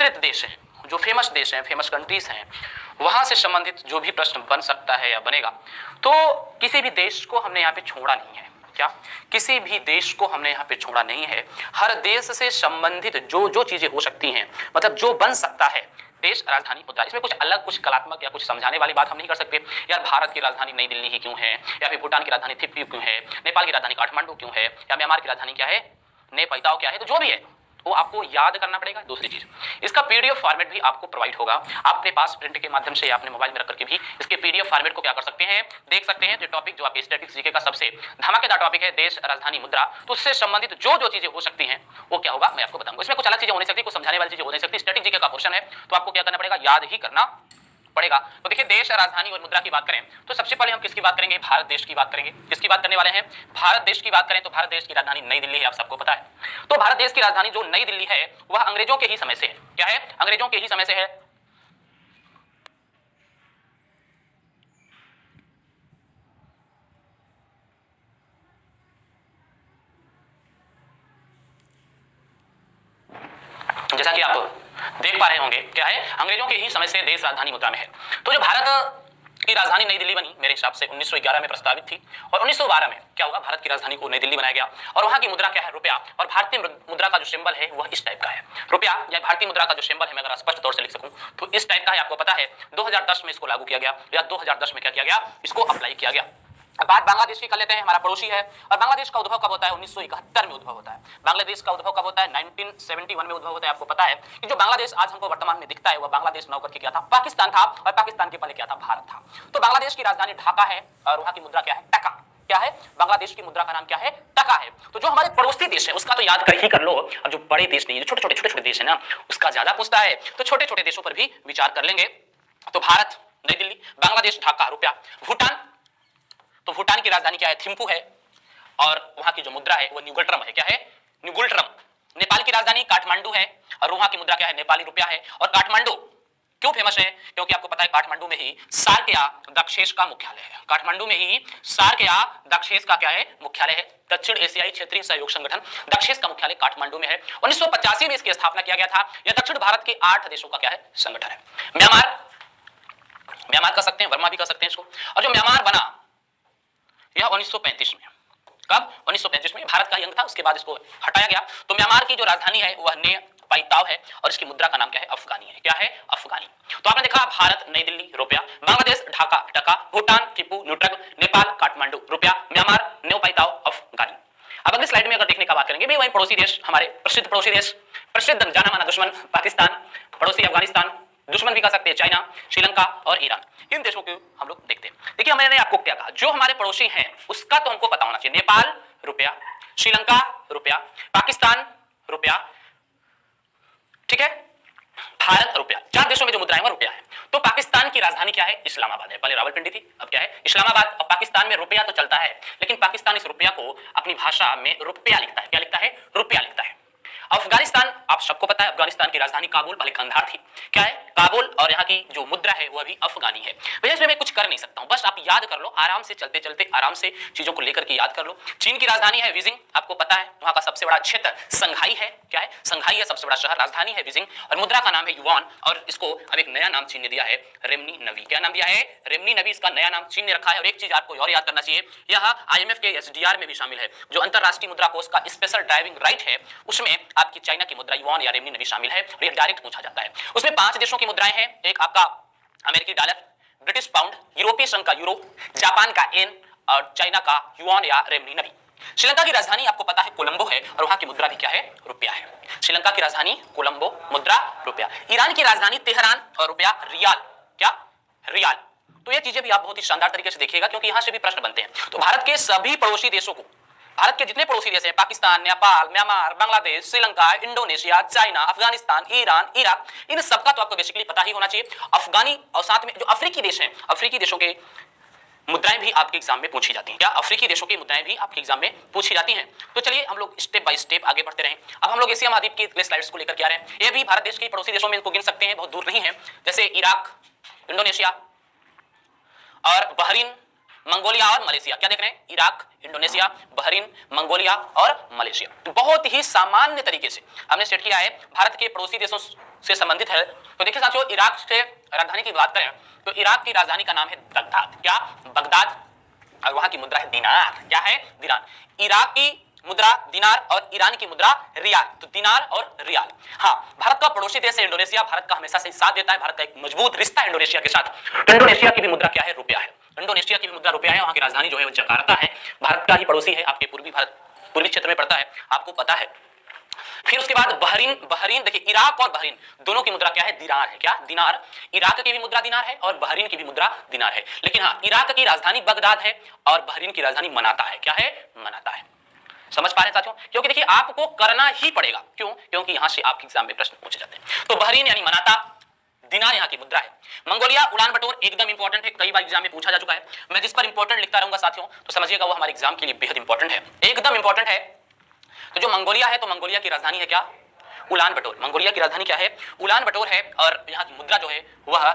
विस्तृत देश हैं, जो फेमस देश हैं, फेमस कंट्रीज हैं, वहां से संबंधित जो भी प्रश्न बन सकता है या बनेगा, तो किसी भी देश को हमने यहाँ पे छोड़ा नहीं है। क्या? किसी भी देश को हमने यहाँ पे छोड़ा नहीं है। हर देश से संबंधित जो जो चीजें हो सकती हैं, मतलब जो बन सकता है, देश राजधानी होता है। इसमें कुछ अलग, कुछ कलात्मक या कुछ समझाने वाली बात हम नहीं कर सकते। यार भारत की राजधानी नई दिल्ली ही क्यों है, या फिर भूटान की राजधानी थिम्पू क्यों है, नेपाल की राजधानी काठमांडू क्यों है, या म्यांमार की राजधानी क्या है, नेपैताओ क्या है, तो जो भी है वो आपको याद करना पड़ेगा। दूसरी चीज, इसका पीडीएफ फॉर्मेट भी आपको प्रोवाइड होगा। आपके पास प्रिंट के माध्यम से या अपने मोबाइल में रख करके भी इसके पीडीएफ फॉर्मेट को क्या कर सकते हैं, देख सकते हैं। जो टॉपिक जो आपके स्टैटिस्टिक्स जीके का सबसे धमाकेदार टॉपिक है, देश राजधानी मुद्रा, तो उससे संबंधित जो जो चीजें हो सकती हैं वो क्या होगा मैं आपको बताऊंगा। इसमें कुछ अलग चीजें हो नहीं सकती, कुछ समझाने वाली चीजें हो नहीं सकती। स्टैटिक जीके का पोर्शन है तो आपको क्या करना पड़ेगा, याद ही करना पड़ेगा। तो देखिए, देश राजधानी और मुद्रा की बात करें तो सबसे पहले हम किसकी बात करेंगे, भारत देश की बात करेंगे। किसकी बात करने वाले हैं, भारत देश की बात करें तो भारत देश की राजधानी नई दिल्ली है, आप सबको पता है। तो भारत देश की राजधानी जो नई दिल्ली है वह अंग्रेजों के ही समय से है। क्या है, अंग्रेजों के ही समय से है। जैसा कि आप देख पा रहे होंगे, क्या है, अंग्रेजों के ही समय से देश राजधानी मुद्रा में है। तो जो भारत की राजधानी नई दिल्ली बनी मेरे हिसाब से 1911 में प्रस्तावित थी, और 1912 में क्या होगा, भारत की राजधानी को नई दिल्ली बनाया गया। और वहां की मुद्रा क्या है, रुपया। और भारतीय मुद्रा का जो सिंबल है वह इस टाइप का है, रुपया। या भारतीय मुद्रा का जो सिंबल है, मैं अगर स्पष्ट तौर से लिख सकूं तो इस टाइप का है। आपको पता है 2010 में इसको लागू किया गया, या 2010 में क्या किया गया, इसको अप्लाई किया गया। बात बांग्लादेश की कर लेते हैं, हमारा पड़ोसी है। और बांग्लादेश का उद्भव कब होता है, 1971 में उद्भव होता है। बांग्लादेश का उद्भव कब होता है, 1971 में उद्भव होता है। आपको पता है कि जो बांग्लादेश आज हमको वर्तमान में दिखता है वह बांग्लादेश न होकर के क्या था, पाकिस्तान था। और पाकिस्तान के पहले क्या था, भारत था। तो बांग्लादेश की राजधानी ढाका है और वहां की मुद्रा क्या है, टका। क्या है, बांग्लादेश की मुद्रा का नाम क्या है, टका है। तो जो हमारे पड़ोसी देश है उसका तो याद कर ही कर लो। अब जो बड़े देश नहीं, जो छोटे छोटे देश है ना, उसका ज्यादा पूछता है, तो छोटे छोटे देशों पर भी विचार कर लेंगे। तो भारत नई दिल्ली, बांग्लादेश ढाका, रुपया। भूटान, तो भूटान की राजधानी क्या है, थिम्पू है। और वहां की जो मुद्रा है वो न्यूगल्ट्रम है। क्या है, न्यूगल्ट्रम। नेपाल की राजधानी काठमांडू है और वहां की मुद्रा क्या है, नेपाली रुपया है। और काठमांडू क्यों फेमस है, क्योंकि आपको पता है काठमांडू में ही सार्क या दक्षेश का मुख्यालय है। काठमांडू में ही सार्क या दक्षेश का क्या है, मुख्यालय है। दक्षिण एशियाई क्षेत्रीय सहयोग संगठन दक्षेश का मुख्यालय काठमांडू में है। 1985 में इसकी स्थापना किया गया था। यह दक्षिण भारत के 8 देशों का क्या है, संगठन है। म्यांमार, म्यांमार कर सकते हैं, वर्मा भी कर सकते हैं इसको। और जो म्यांमार बना यह 1935 में, कब, 1935 में, भारत का ही अंग था, उसके बाद इसको हटाया गया। तो म्यांमार की जो राजधानी है वह नेपैताओ है और इसकी मुद्रा का नाम क्या है, अफगानी है। क्या है, अफगानी। तो आपने देखा, भारत नई दिल्ली, रुपया। बांग्लादेश ढाका, टका। भूटान थिम्पू, न्यूट्रल। नेपाल काठमांडू, रुपया। म्यांमार नेपैताओ, अफगानी। अब अगले स्लाइड में अगर देखने का बात करेंगे, वही पड़ोसी देश, हमारे प्रसिद्ध पड़ोसी देश, प्रसिद्ध जाना माना दुश्मन पाकिस्तान, पड़ोसी अफगानिस्तान, दुश्मन भी कह सकते हैं चाइना, श्रीलंका और ईरान। इन देशों को हम लोग देखते हैं। देखिए, मैंने आपको क्या कहा, जो हमारे पड़ोसी हैं उसका तो हमको पता होना चाहिए। नेपाल रुपया, श्रीलंका रुपया, पाकिस्तान रुपया, ठीक है, भारत रुपया। 4 देशों में जो मुद्राएं वो रुपया है। तो पाकिस्तान की राजधानी क्या है, इस्लामाबाद है। पहले रावलपिंडी थी, अब क्या है, इस्लामाबाद। और पाकिस्तान में रुपया तो चलता है, लेकिन पाकिस्तान इस रुपया को अपनी भाषा में रुपया लिखता है। क्या लिखता है, रुपया लिखता है। अफगानिस्तान, आप सबको पता है अफगानिस्तान की राजधानी काबुल, पहले कंधार थी। क्या है, काबुल। और यहाँ की जो मुद्रा है वह भी अफगानी है। भैया इसमें मैं कुछ कर नहीं सकता हूं, बस आप याद कर लो, आराम से चलते चलते आराम से चीजों को लेकर के याद कर लो। चीन की राजधानी है बीजिंग, आपको पता है। वहां का सबसे बड़ा क्षेत्र संघाई है। क्या है, संघाई है सबसे बड़ा शहर, राजधानी है बीजिंग। और मुद्रा का नाम है युआन। और इसको अब एक नया नाम चीन ने दिया है, रेमनी नवी। क्या नाम दिया है, रेमनी नवी, इसका नया नाम चीन ने रखा है। और एक चीज आपको और याद करना चाहिए, यह IMF के SDR में भी शामिल है, जो अंतरराष्ट्रीय मुद्रा कोष का स्पेशल ड्राइविंग राइट है, उसमें आपकी चाइना की मुद्रा युआन या रेमनी नवी शामिल है। और ये डायरेक्ट पूछा जाता है। उसमें 5 देशों की मुद्राएं हैं, एक आपका अमेरिकी डॉलर, ब्रिटिश पाउंड, यूरोपीय संघ का यूरो, जापान का येन और चाइना का युआन या रेमनी नवी। श्रीलंका की राजधानी आपको पता है कोलंबो है और वहां की मुद्रा भी क्या है, रुपया है। श्रीलंका की राजधानी कोलंबो, मुद्रा रुपया। ईरान की राजधानी तेहरान और रुपया रियाल। क्या, रियाल। तो ये चीजें भी आप बहुत ही शानदार तरीके से देखिएगा, क्योंकि यहां से भी प्रश्न बनते हैं। तो भारत के सभी पड़ोसी देशों को, भारत के जितने पड़ोसी देश हैं, Pakistan, Nepal, Myanmar, Bangladesh, Sri Lanka, Indonesia, China, Afghanistan, Iran, Iraq, इन सबका तो आपको बेसिकली पता ही होना चाहिए। अफगानी और साथ में जो अफ्रीकी देश हैं, अफ्रीकी देशों के मुद्राएं भी आपके एग्जाम में पूछी जाती हैं। क्या, अफ्रीकी देशों की मुद्राएं भी आपके एग्जाम में पूछी जाती हैं। तो चलिए हम लोग स्टेप बाय स्टेप आगे बढ़ते रहें। अब हम लोग एशिया महाद्वीप की अगले स्लाइड्स को लेकर के आ रहे हैं। ये भी भारत देश के पड़ोसी देशों में इनको गिन सकते हैं, बहुत दूर नहीं है। जैसे इराक, इंडोनेशिया और बहरीन, मंगोलिया और मलेशिया। क्या देख रहे हैं? इराक, इंडोनेशिया, बहरीन, मंगोलिया और मलेशिया। तो बहुत ही सामान्य तरीके से हमने सेट किया है, भारत के पड़ोसी देशों से संबंधित है। तो देखिए साथियों, इराक से राजधानी की बात करें तो इराक की राजधानी का नाम है बगदाद। क्या? बगदाद। और वहां की मुद्रा है दिनार। क्या है? दिनार। इराक की मुद्रा दिनार और ईरान की मुद्रा रियाल। तो दिनार और रियाल। हाँ, भारत का पड़ोसी देश है इंडोनेशिया। भारत का हमेशा से साथ देता है, भारत का एक मजबूत रिश्ता है इंडोनेशिया के साथ। तो इंडोनेशिया की भी मुद्रा क्या है? रुपया है। इंडोनेशिया की भी मुद्रा रुपया है। वहां की राजधानी जो है वो जकार्ता है। भारत का ही पड़ोसी है, आपके पूर्वी क्षेत्र में पड़ता है, आपको पता है। फिर उसके बाद बहरीन देखिए, इराक और बहरीन दोनों की मुद्रा क्या है? दिनार है। क्या? दिनार। इराक की भी मुद्रा दिनार है और बहरीन की भी मुद्रा दिनार है। लेकिन हाँ, इराक की राजधानी बगदाद है और बहरीन की राजधानी मनाता है। क्या है? मनाता है। समझ पा रहे हैं साथियों? क्योंकि देखिए आपको करना ही पड़ेगा। क्यों? क्योंकि यहां से आपके एग्जाम में प्रश्न पूछे जाते हैं। तो बहरीन यानी मनाता, दिनार यहां की मुद्रा है। मंगोलिया उड़ान बटोर एकदम इंपॉर्टेंट है, कई बार एग्जाम में पूछा जा चुका है। मैं जिस पर इंपॉर्टेंट लिखता रहूंगा साथियों, तो समझिएगा वो हमारे एग्जाम के लिए बेहद इंपॉर्टेंट है, एकदम इंपॉर्टेंट है। तो जो मंगोलिया है, तो मंगोलिया की राजधानी है क्या? उलान बटोर। मंगोलिया की राजधानी क्या है? उलान बटोर है। और यहाँ की मुद्रा जो है वह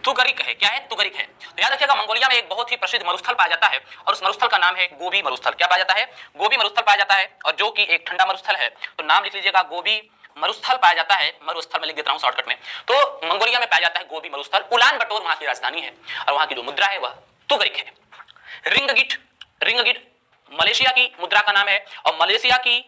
तुगरिक है। क्या है? तुगरिक है। तो याद रखिएगा, मंगोलिया में एक बहुत ही प्रसिद्ध मरुस्थल पाया जाता है और उस मरुस्थल का नाम है गोबी मरुस्थल। क्या पाया जाता है? गोबी मरुस्थल पाया जाता है, और जो कि एक ठंडा मरुस्थल है। तो नाम लिख लीजिएगा, गोबी मरुस्थल पाया जाता है। मरुस्थल में लिख देता हूं शॉर्टकट में। तो मंगोलिया में पाया जाता है गोबी मरुस्थल। उलान बटोर वहां की राजधानी है और वहां की जो मुद्रा है वह तुगरिक है। रिंगगिट, रिंगगिट मलेशिया की मुद्रा का नाम है और मलेशिया की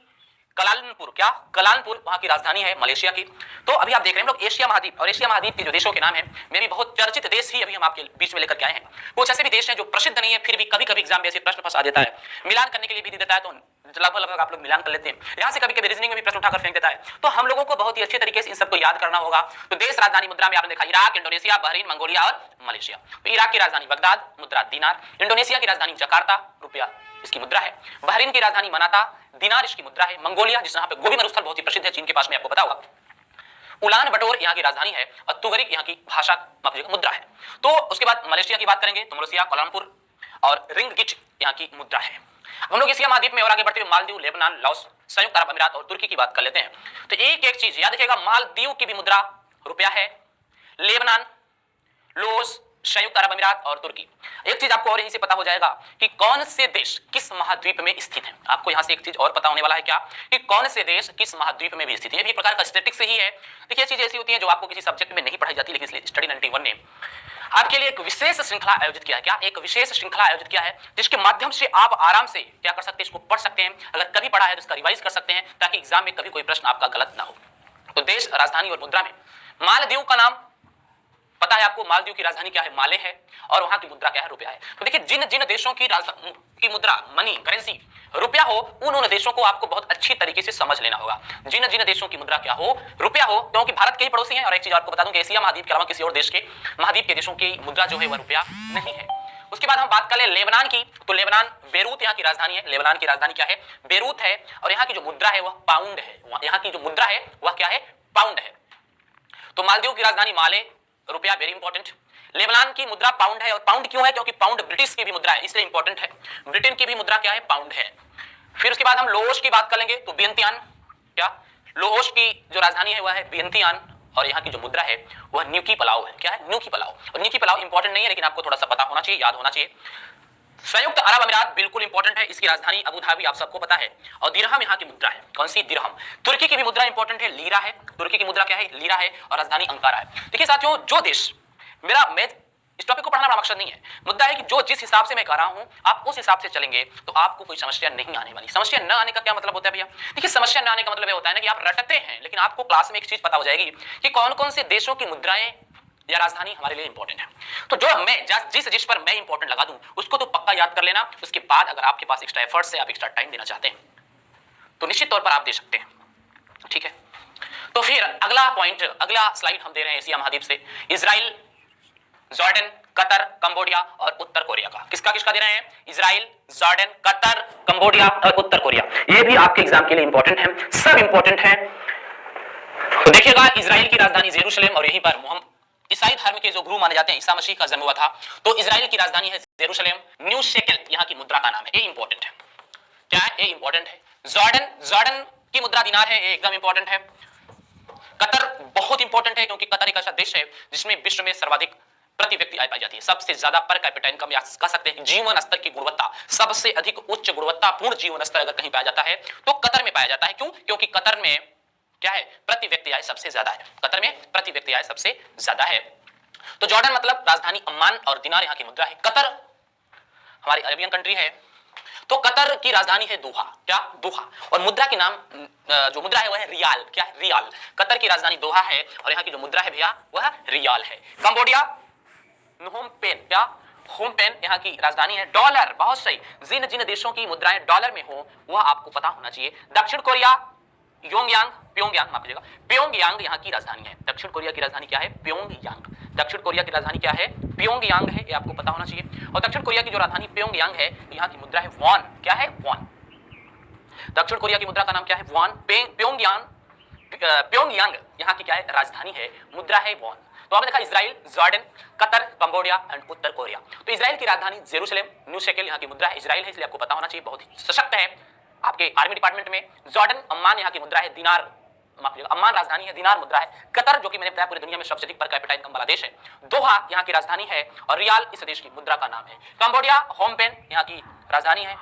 कलालमपुर। क्या? कलालमपुर वहां की राजधानी है मलेशिया की। तो अभी आप देख रहे हैं लोग एशिया महाद्वीप, और एशिया महाद्वीप के जो देशों के नाम है में भी बहुत चर्चित देश ही अभी हम आपके बीच में लेकर के आए हैं। कुछ ऐसे भी देश हैं जो प्रसिद्ध नहीं है, फिर भी कभी कभी एग्जाम में ऐसे प्रश्न फंसा देता है, मिलान करने के लिए भी दे देता है। तो लगभग आप लोग मिलान कर लेते हैं। यहाँ से कभी कभी रीजनिंग में भी प्रश्न उठाकर फेंक देता है। तो हम लोगों को बहुत ही अच्छे तरीके से इन सबको याद करना होगा। तो देश राजधानी मुद्रा में आपने देखा इराक, इंडोनेशिया, बहरीन, मंगोलिया और मलेशिया। तो इराक की राजधानी बगदाद, मुद्रा दिनार। इंडोनेशिया की राजधानी जकार्ता, रुपया इसकी मुद्रा है। बहरीन की राजधानी मनाता, दिनार इसकी मुद्रा है। मंगोलिया, जिस यहाँ पे गोबी मरुस्थल बहुत ही प्रसिद्ध है चीन के पास में, आपको पता होगा, उलान बटोर यहाँ की राजधानी है और तुगरिक यहाँ की भाषा मुद्रा है। तो उसके बाद मलेशिया की बात करेंगे तो मलेशिया कोलमपुर और रिंगगिट यहाँ की मुद्रा है। हम लोग एशिया महाद्वीप में और आगे बढ़ते हुए मालदीव, लेबनान, लाओस, संयुक्त अरब अमीरात और तुर्की की बात कर लेते हैं। तो एक एक चीज याद रखिएगा, मालदीव की भी मुद्रा रुपया है, लेबनान, लाओस, संयुक्त अरब अमीरात और तुर्की। एक चीज आपको और यहीं से पता हो जाएगा कि कौन से देश किस महाद्वीप में स्थित है। आपको यहां से एक चीज और पता होने वाला है, क्या? कि कौन से देश किस महाद्वीप में भी स्थित है। ये भी एक प्रकार का स्टैटिस्टिक्स ही है। देखिए, चीज ऐसी होती है जो आपको किसी सब्जेक्ट में नहीं पढ़ाई जाती, लेकिन इसलिए स्टडी 91 ने आपके लिए एक विशेष श्रृंखला आयोजित किया है। क्या? एक विशेष श्रृंखला आयोजित किया है जिसके माध्यम से आप आराम से क्या कर सकते हैं, इसको पढ़ सकते हैं। अगर कभी पढ़ा है तो इसका रिवाइज कर सकते हैं, ताकि एग्जाम में कभी कोई प्रश्न आपका गलत ना हो। तो देश, राजधानी और मुद्रा में मालदीव का नाम पता है आपको? मालदीव की राजधानी क्या है? माले है और वहां की मुद्रा क्या है? रुपया है। तो देखिए, जिन जिन देशों की राजधानी की मुद्रा, मनी, करेंसी रुपया हो, उन देशों को आपको बहुत अच्छी तरीके से समझ लेना होगा। जिन जिन देशों की मुद्रा क्या हो? रुपया हो, क्योंकि भारत के ही पड़ोसी हैं। और एक चीज आपको बता दूं कि एशिया महाद्वीप के अलावा किसी और देश के महाद्वीप के देशों की मुद्रा जो है वह रुपया नहीं है। उसके बाद हम बात कर ले लेबनान की, तो लेबनान, बेरूत यहाँ की राजधानी है। लेबनान की राजधानी क्या है? बेरूत है और यहाँ की जो मुद्रा है वह पाउंड है। यहाँ की जो मुद्रा है वह क्या है? पाउंड है। तो मालदीव की राजधानी माले, रुपया, वेरी इंपॉर्टेंट। लेबनान की मुद्रा पाउंड है, और पाउंड क्यों है? क्योंकि पाउंड ब्रिटिश की भी मुद्रा है, इसलिए इंपॉर्टेंट है। ब्रिटेन की भी मुद्रा क्या है? पाउंड है। फिर उसके बाद हम लाओस की बात कर लेंगे तो वियंतियान। क्या? लाओस की जो राजधानी है वह है वियंतियान और यहाँ की जो मुद्रा है वह न्यूकी पलाव है। क्या है? न्यूकी पलाव। और न्यूकी पलाव इंपॉर्टेंट नहीं है, लेकिन आपको थोड़ा सा पता होना चाहिए, याद होना चाहिए। संयुक्त अरब अमीरात बिल्कुल इंपॉर्टेंट है, इसकी राजधानी अबू धाबी आप सबको पता है। और दिरहम यहाँ की मुद्रा है। कौन सी? दिरहम। तुर्की की भी मुद्रा इंपॉर्टेंट है, लीरा है। तुर्की की मुद्रा क्या है? लीरा है और राजधानी अंकारा है। देखिए साथियों, जो देश मैं इस टॉपिक को पढ़ना बड़ा मकसद नहीं है, मुद्दा है कि जो जिस हिसाब से मैं कर रहा हूं आप उस हिसाब से चलेंगे तो आपको कोई समस्या नहीं आने वाली। समस्या न आने का क्या मतलब होता है भैया? देखिए, समस्या न आने का मतलब ये होता है ना कि आप रटते हैं, लेकिन आपको क्लास में एक चीज पता हो जाएगी कि कौन कौन से देशों की मुद्राएं या राजधानी हमारे लिए इंपॉर्टेंट है। तो जो मैं जिस पर मैं इंपॉर्टेंट लगा दूं उसको तो पक्का याद कर लेना। उसके बाद अगर आपके पास एक्स्ट्रा एफर्ट से आप एक्स्ट्रा टाइम देना चाहते हैं तो निश्चित तौर पर आप दे सकते हैं। ठीक है, तो फिर अगला पॉइंट, अगला स्लाइड हम दे रहे हैं एशिया महाद्वीप से। इजराइल, जॉर्डन, कतर, कंबोडिया और उत्तर कोरिया का। किसका किसका दे रहे हैं? इजराइल, जॉर्डन, कतर, कंबोडिया और उत्तर कोरिया। ये भी आपके एग्जाम के लिए इंपॉर्टेंट है, सब इंपॉर्टेंट है। तो देखिएगा, इजराइल की राजधानी जेरूशलेम और यहीं पर ईसाई धर्म के जो गुरु माने जाते हैं, ईसा मसीह का जन्म हुआ था। तो इजराइल की राजधानी है जेरूशलेम। न्यू शेकेल यहाँ की मुद्रा का नाम है। ये इंपॉर्टेंट है। क्या है? ये इंपॉर्टेंट है। जॉर्डन की मुद्रा दिनार है, ये एकदम इंपॉर्टेंट है। कतर बहुत इंपॉर्टेंट है क्योंकि कतर एक ऐसा देश है जिसमें विश्व में सर्वाधिक प्रति व्यक्ति आय पाई जाती है, सबसे ज्यादा पर कैपिटा इनकम या कह सकते हैं जीवन स्तर की गुणवत्ता, सबसे अधिक उच्च गुणवत्तापूर्ण जीवन स्तर अगर कहीं पाया जाता है तो कतर में पाया जाता है। क्यों? क्योंकि कतर में क्या है, प्रति व्यक्ति आय सबसे ज्यादा है, कतर में प्रति व्यक्ति आय सबसे ज्यादा है। तो जॉर्डन मतलब राजधानी अम्मान और दिनार यहाँ की मुद्रा है। कतर हमारी अरेबियन कंट्री है, तो कतर की राजधानी है दोहा। क्या? दोहा। और मुद्रा के नाम जो मुद्रा है वह है रियाल। क्या है? रियाल। कतर की राजधानी दोहा है और यहाँ की जो मुद्रा है भैया वह रियाल है। कंबोडिया नोम पेन, क्या? होम पेन यहाँ की राजधानी है। डॉलर, बहुत सही, जिन जिन देशों की मुद्राएं डॉलर में हो वह आपको पता होना चाहिए। दक्षिण कोरिया योंगयांग, प्योंगयांग, माफ कीजिएगा, प्योंगयांग यहाँ की राजधानी है। दक्षिण कोरिया की राजधानी क्या है? प्योंगयांग। दक्षिण कोरिया की राजधानी क्या है? प्योंगयांग है, ये आपको पता होना चाहिए। और दक्षिण कोरिया की जो राजधानी प्योंगयांग है, यहाँ की मुद्रा है वॉन। क्या है? वॉन। दक्षिण कोरिया की मुद्रा का नाम क्या है? वॉन। प्योंगयांग, प्योंगयांग यहाँ की क्या है? राजधानी है, मुद्रा है वॉन। तो आपने देखा Israel, Jordan, Qatar, Cambodia and Uttar Korea. तो इजराइल की राजधानी जेरूसलेम, न्यू शेकेल यहाँ की मुद्रा है, इजराइल है इसलिए आपको पता होना चाहिए, बहुत ही सशक्त है आपके आर्मी डिपार्टमेंट में। जॉर्डन अम्मान यहाँ की मुद्रा है, दिनार, माफ कीजिएगा, अम्मान राजधानी है, दिनार मुद्रा है। कतर जो कि मैंने बताया पूरी दुनिया में सबसे अधिक पर कैपिटा इनकम वाला देश है। दोहा यहाँ की राजधानी है और रियाल इस देश की मुद्रा का नाम है। कंबोडिया होम पेन यहाँ की राजधानी है,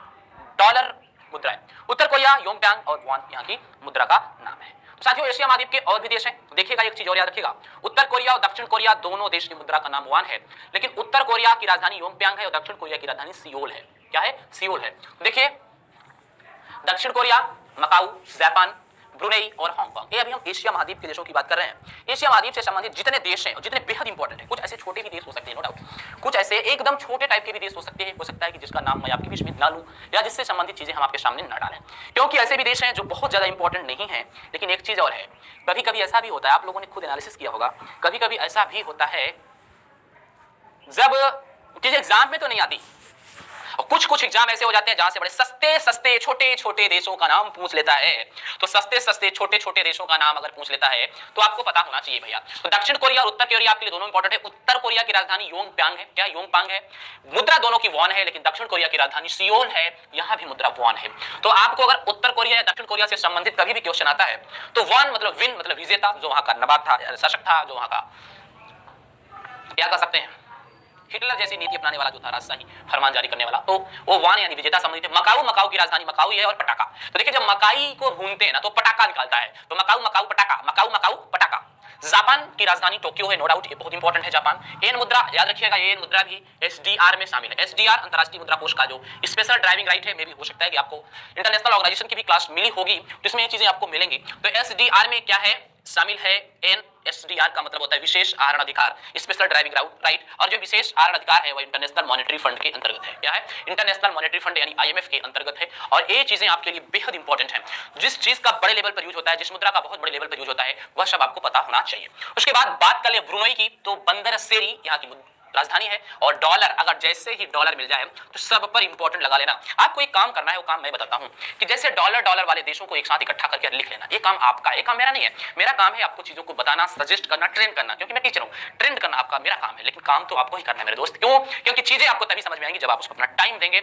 डॉलर मुद्रा है। उत्तर कोरिया योंगयांग और वॉन यहाँ की मुद्रा का नाम है। तो साथियों एशिया महाद्वीप के और भी देश हैं, देखिएगा एक चीज और याद रखिएगा, उत्तर कोरिया और दक्षिण कोरिया दोनों देश की मुद्रा का नाम वॉन है, लेकिन उत्तर कोरिया की राजधानी योंगयांग है और दक्षिण कोरिया की राजधानी सियोल है। क्या है? सियोल है। देखिए दक्षिण कोरिया, मकाऊ, जापान, ब्रुनेई और हांगकांग, ये अभी हम एशिया महाद्वीप के देशों की बात कर रहे हैं। एशिया महाद्वीप से संबंधित जितने देश हैं और जितने बेहद इंपॉर्टेंट हैं, कुछ ऐसे छोटे भी देश हो सकते हैं नो डाउट, कुछ ऐसे एकदम छोटे टाइप के भी देश हो सकते हैं, हो सकता है कि जिसका नाम मैं आपके बीच में ना लूं या जिससे संबंधित चीजें हम आपके सामने ना डालें, क्योंकि ऐसे भी देश हैं जो बहुत ज्यादा इंपॉर्टेंट नहीं है। लेकिन एक चीज और है, कभी कभी ऐसा भी होता है, आप लोगों ने खुद एनालिसिस किया होगा, कभी कभी ऐसा भी होता है जब चीजें एग्जाम में तो नहीं आती और कुछ कुछ एग्जाम ऐसे हो जाते हैं जहां से बड़े सस्ते सस्ते छोटे छोटे देशों का नाम पूछ लेता है। तो सस्ते सस्ते छोटे छोटे देशों का नाम अगर पूछ लेता है तो आपको पता होना चाहिए भैया। तो दक्षिण कोरिया और उत्तर कोरिया आपके लिए दोनों इंपॉर्टेंट है। उत्तर कोरिया की राजधानी योंगयांग है। क्या? योंगयांग है। मुद्रा दोनों की वॉन है, लेकिन दक्षिण कोरिया की राजधानी सियोल है, यहां भी मुद्रा वॉन है। तो आपको अगर उत्तर कोरिया या दक्षिण कोरिया से संबंधित कभी भी क्वेश्चन आता है तो वॉन मतलब विन मतलब विजेता, जो वहां का नवाब था, शासक था, जो वहां का क्या कह सकते हैं हिटलर जैसी नीति अपनाने वाला जो था, राजशाही फरमान जारी करने वाला, तो वो वान यानी विजेता संबंधित है। मकाऊ, मकाऊ की राजधानी मकाऊ है और पटाखा। तो देखिए जब मकाई को भूनते हैं ना तो पटाखा निकालता है, तो मकाऊ मकाऊ पटाखा, मकाऊ मकाऊ पटाखा। जापान की राजधानी टोक्यो है, नो डाउट ये बहुत इंपॉर्टेंट है जापान। येन मुद्रा याद रखिएगा, येन मुद्रा भी एसडीआर में शामिल है। एसडीआर अंतरराष्ट्रीय मुद्रा कोष का जो स्पेशल ड्राइविंग राइट है, मे भी हो सकता है कि आपको इंटरनेशनल ऑर्गेनाइजेशन की भी क्लास मिली होगी जिसमें ये चीजें आपको मिलेंगी। तो एसडीआर में क्या है शामिल है? एन एसडीआर का मतलब होता है विशेष आहरण अधिकार, स्पेशल ड्राइविंग राइट, और जो विशेष आहरण अधिकार है वो इंटरनेशनल मॉनेटरी फंड के अंतर्गत है। क्या है? इंटरनेशनल मॉनेटरी फंड यानी आईएमएफ के अंतर्गत है। और ये चीजें आपके लिए बेहद इंपॉर्टेंट है। जिस चीज का बड़े लेवल पर यूज होता है, जिस मुद्रा का बहुत बड़े लेवल पर यूज होता है, वह सब आपको पता होना चाहिए। उसके बाद बात कर ले ब्रुनई की, तो बंदर सेरी यहाँ की राजधानी है। और डॉलर, अगर जैसे ही डॉलर मिल जाए तो सब पर इंपॉर्टेंट लगा लेना। आपको एक काम करना है, वो काम मैं बताता हूं कि जैसे डॉलर वाले देशों को एक साथ इकट्ठा करके लिख लेना, ये काम आपका है, ये काम मेरा नहीं है। मेरा काम है आपको चीजों को बताना, सजेस्ट करना, ट्रेन करना, क्योंकि मैं टीचर हूं। ट्रेंड करना आपका मेरा काम है, लेकिन काम तो आपको ही करना है मेरे दोस्त। क्यों? क्योंकि चीजें आपको तभी समझ में आएंगी जब आप उसको अपना टाइम देंगे,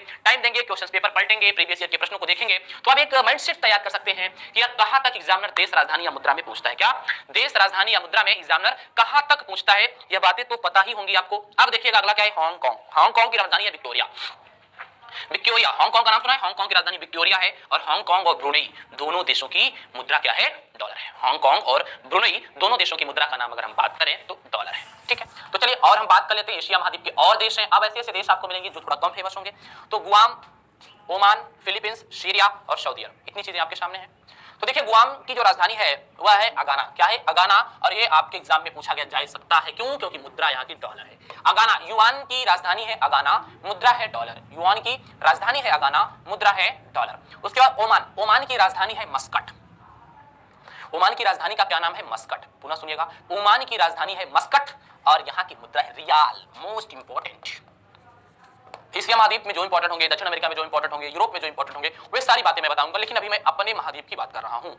क्वेश्चन पेपर पलटेंगे, प्रीवियस ईयर के प्रश्नों को देखेंगे, तो आप एक माइंडसेट तैयार कर सकते हैं कि यार कहां तक एग्जामिनर देश, राजधानी या मुद्रा में पूछता है। क्या देश, राजधानी या मुद्रा में एग्जामिनर कहां तक पूछता है, यह बातें तो पता ही होंगी आपको। अब देखिएगा अगला क्या है, हांगकांग। हांगकांग की राजधानी है विक्टोरिया। विक्टोरिया, हांगकांग का नाम सुना है? हांगकांग की राजधानी विक्टोरिया है। और हांगकांग और ब्रुनेई दोनों देशों की मुद्रा क्या है? डॉलर है। हांगकांग और ब्रुनेई दोनों देशों की मुद्रा का नाम अगर हम बात करें तो डॉलर है। ठीक है, तो चलिए और हम बात कर लेते हैं एशिया महाद्वीप के और देश हैं। अब ऐसे ऐसे देश आपको मिलेंगे जो थोड़ा कम फेमस होंगे, तो गुआम, ओमान, फिलीपींस, सीरिया और सऊदी अरब, इतनी चीजें आपके सामने हैं। तो देखिए गुआम की जो राजधानी है वह है अगाना। क्या है? अगाना। और ये आपके एग्जाम में पूछा गया जा सकता है, क्यों? क्योंकि मुद्रा यहाँ की डॉलर है। अगाना, युआन की राजधानी है अगाना, मुद्रा है डॉलर। युआन की राजधानी है अगाना, मुद्रा है डॉलर। उसके बाद ओमान, ओमान की राजधानी है मस्कट। ओमान की राजधानी का क्या नाम है? मस्कट। पुनः सुनिएगा, ओमान की राजधानी है मस्कट और यहाँ की मुद्रा है रियाल। Most important. एशिया महाद्वीप में जो इंपॉर्टेंट होंगे, दक्षिण अमेरिका में जो इंपॉर्टेंट होंगे, यूरोप में जो इंपॉर्टेंट होंगे, वे सारी बातें मैं बताऊंगा, लेकिन अभी मैं अपने महाद्वीप की बात कर रहा हूं।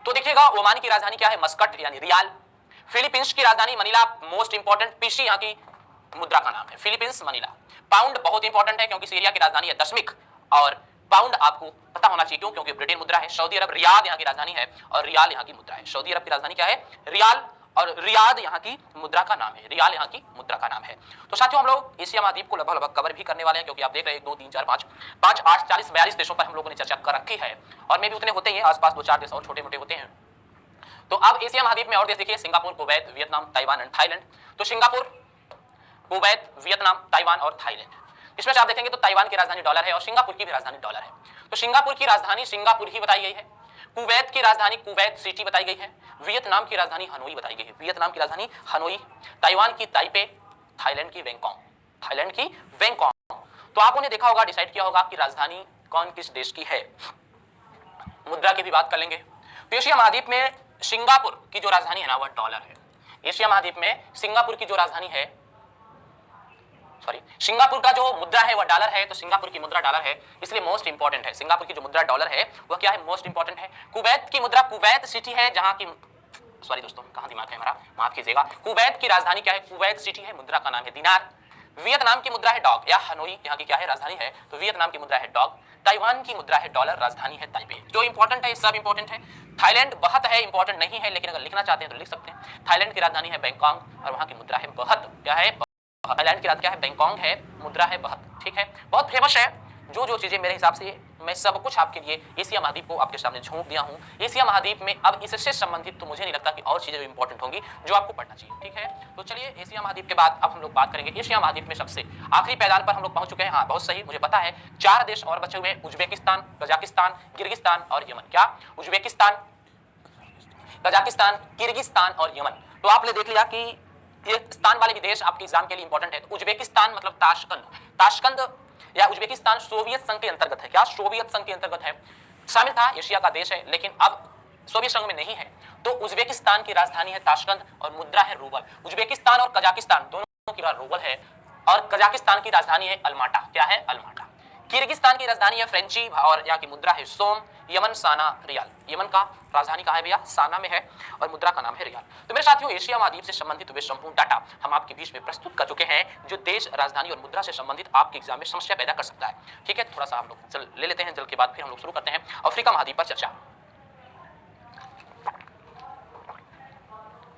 तो देखिएगा ओमान की राजधानी क्या है? मस्कट यानी रियाल। फिलीपींस की राजधानी मनीला, मोस्ट इंपॉर्टेंट, पीसी यहाँ की मुद्रा का नाम है, फिलीपींस मनीला। पाउंड बहुत इंपॉर्टेंट है क्योंकि सीरिया की राजधानी है दशमिक, और पाउंड आपको पता होना चाहिए, क्यों? क्योंकि ब्रिटेन मुद्रा है। सऊदी अरब, रियाद यहाँ की राजधानी है और रियाल यहाँ की मुद्रा है। सऊदी अरब की राजधानी क्या है? रियाल। और रियाद यहाँ की मुद्रा का नाम है, रियाल यहाँ की मुद्रा का नाम है। तो साथियों हम लोग एशिया महाद्वीप को लगभग कवर भी करने वाले हैं, क्योंकि आप देख रहे हैं 1 2 3 4 5 5 8 40 42 देशों पर हम लोगों ने चर्चा कर रखी है, और मे भी उतने होते ही हैं, आसपास 2 4 देश और छोटे मोटे होते हैं। तो अब एशिया महाद्वीप में और देश देखिए, Singapore, Kuwait, Vietnam, Taiwan and Thailand. तो सिंगापुर, कुवैत, वियतनाम, ताइवान और थाईलैंड। इसमें से आप देखेंगे तो ताइवान की राजधानी डॉलर है और सिंगापुर की भी राजधानी डॉलर है। तो सिंगापुर की राजधानी सिंगापुर ही बताई गई है, कुवैत की राजधानी कुवैत सिटी बताई गई है, वियतनाम की राजधानी हनोई बताई गई है, वियतनाम की राजधानी हनोई, ताइवान की ताइपे, थाईलैंड की बैंकॉक, थाईलैंड की बैंकॉक। तो आपने ने देखा होगा, डिसाइड किया होगा कि राजधानी कौन किस देश की है। मुद्रा की भी बात कर लेंगे। तो एशिया महाद्वीप में सिंगापुर की जो राजधानी है ना, वह डॉलर है। एशिया महाद्वीप में सिंगापुर की जो राजधानी है, सॉरी, सिंगापुर का जो मुद्रा है वह डॉलर है, तो सिंगापुर की मुद्रा डॉलर है, इसलिए मोस्ट इंपॉर्टेंट है। सिंगापुर की जो मुद्रा डॉलर है वह क्या है, मोस्ट इंपॉर्टेंट है। कुवैत की मुद्रा कुवैत सिटी है, जहां की, सॉरी दोस्तों, कहां दिमाग है हमारा, माफ कीजिएगा। कुवैत की राजधानी क्या है, कुवैत सिटी है, मुद्रा का नाम है दिनार। वियतनाम की मुद्रा है डॉग या हनोई, यहाँ की क्या है, राजधानी है, तो वियतनाम की मुद्रा है डॉग। ताइवान की मुद्रा है डॉलर, राजधानी है ताइपे। जो इंपॉर्टेंट है सब इंपॉर्टेंट है। थाईलैंड बहुत है, इंपॉर्टेंट नहीं है, लेकिन अगर लिखना चाहते हैं तो लिख सकते हैं। थाईलैंड की राजधानी है बैंकॉक और वहां की मुद्रा है बहुत, क्या है, थाईलैंड की राजधानी क्या है, बैंकॉक है, मुद्रा है बहुत, ठीक है, बहुत फेमस है। जो चीजें मेरे हिसाब से मैं सब कुछ आपके लिए एशिया महाद्वीप को आपके सामने झोंक दिया हूं। एशिया महाद्वीप में अब इससे संबंधित तो मुझे नहीं लगता कि और चीजें इंपॉर्टेंट होंगी जो आपको पढ़ना चाहिए, ठीक है। तो चलिए एशिया महाद्वीप के बाद अब हम लोग बात करेंगे एशिया महाद्वीप में सबसे आखिरी पैदान पर हम लोग पहुंच चुके हैं। हाँ बहुत सही, मुझे पता है 4 देश और बचे हुए हैं, उज्बेकिस्तान, कजाकिस्तान, किर्गिस्तान और यमन। क्या, उज्बेकिस्तान, कजाकिस्तान, किर्गिस्तान और यमन। तो आपने देख लिया कि ये स्थान वाले विदेश आपके एग्जाम के लिए इंपॉर्टेंट है। तो उज्बेकिस्तान मतलब ताशकंद, ताशकंद या उज्बेकिस्तान सोवियत संघ के अंतर्गत है। क्या, सोवियत संघ के अंतर्गत है, शामिल था, एशिया का देश है, लेकिन अब सोवियत संघ में नहीं है। तो उज्बेकिस्तान की राजधानी है ताशकंद और मुद्रा है रूबल। उज्बेकिस्तान और कजाकिस्तान दोनों की रूबल है और कजाकिस्तान की राजधानी है अलमाटा। क्या है, अलमाटा। किर्गिस्तान की राजधानी है फ्रेंची और यहाँ की मुद्रा है सोम। यमन साना रियाल, यमन का राजधानी कहाँ है भैया, साना में है और मुद्रा का नाम है रियाल। तो मेरे साथियों एशिया महाद्वीप से संबंधित वे संपूर्ण डाटा हम आपके बीच में प्रस्तुत कर चुके हैं, जो देश, राजधानी और मुद्रा से संबंधित आपके एग्जाम में समस्या पैदा कर सकता है, ठीक है। थोड़ा सा हम लोग जल ले लेते हैं, जल के बाद फिर हम लोग शुरू करते हैं अफ्रीका महाद्वीप पर चर्चा।